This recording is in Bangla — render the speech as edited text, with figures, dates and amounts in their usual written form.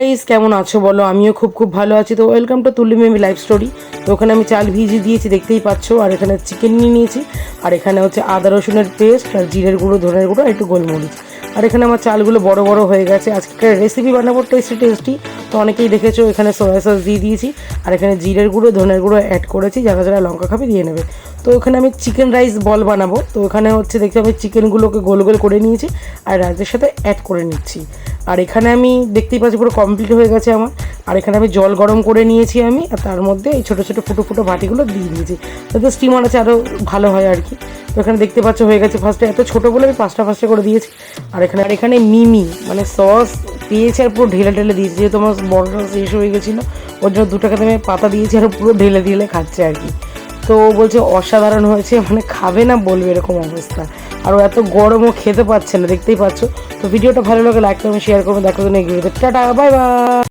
গাইস কেমন আছো বলো? আমিও খুব খুব ভালো আছি। তো ওয়েলকাম টু তুলি মিমি লাইফ স্টোরি। তো ওখানে আমি চাল ভিজিয়ে দিয়েছি, দেখতেই পাচ্ছ। আর এখানে চিকেন নিয়ে নিয়েছি। আর এখানে হচ্ছে আদা রসুনের পেস্ট আর জিরের গুঁড়ো, ধনের গুঁড়ো, একটু গোলমরিচ। আর এখানে আমার চালগুলো বড় বড় হয়ে গেছে। আজকে রেসিপি বানাবো টেস্টি টেস্টি। তো অনেকেই দেখেছো এখানে সয়া সস দিয়ে দিয়েছি। আর এখানে জিরের গুঁড়ো, ধনের গুঁড়ো অ্যাড করেছি। যারা যারা লঙ্কা খাবে দিয়ে নেবে। তো ওখানে আমি চিকেন রাইস বল বানাবো। তো ওখানে হচ্ছে দেখতে আমি চিকেনগুলোকে গোল গোল করে নিয়েছি আর রাইসের সাথে অ্যাড করে নিচ্ছি। আর এখানে আমি দেখতেই পাচ্ছি পুরো কমপ্লিট হয়ে গেছে আমার। আর এখানে আমি জল গরম করে নিয়েছি আমি, আর তার মধ্যে এই ছোটো ছোটো ফুটো ফুটো বাটিগুলো দিয়ে দিয়েছি, যাতে স্টিমার আছে আরও ভালো হয় আর কি। তো এখানে দেখতে পাচ্ছ হয়ে গেছে। ফার্স্টে এত ছোটো বলে আমি পাঁচটা করে দিয়েছি। আর এখানে মিমি মানে সস পেয়েছি আর পুরো ঢেলে ঢেলে দিয়েছি, যেহেতু আমার বড়টা শেষ হয়ে গেছিলো, ওর জন্য 2 টাকাতে আমি পাতা দিয়েছি আর পুরো ঢেলে ঢেলে খাচ্ছে আর কি। তো ও বলছে অসাধারণ হয়েছে, মানে খাবে না বলবে এরকম অবস্থা। আর ও এত গরমও খেতে পারছে না, দেখতেই পাচ্ছ। তো ভিডিওটা ভালো লাগে লাইক করবেন, শেয়ার করবেন। দেখো নেক্সট ভিডিওতে। Tata, bye bye.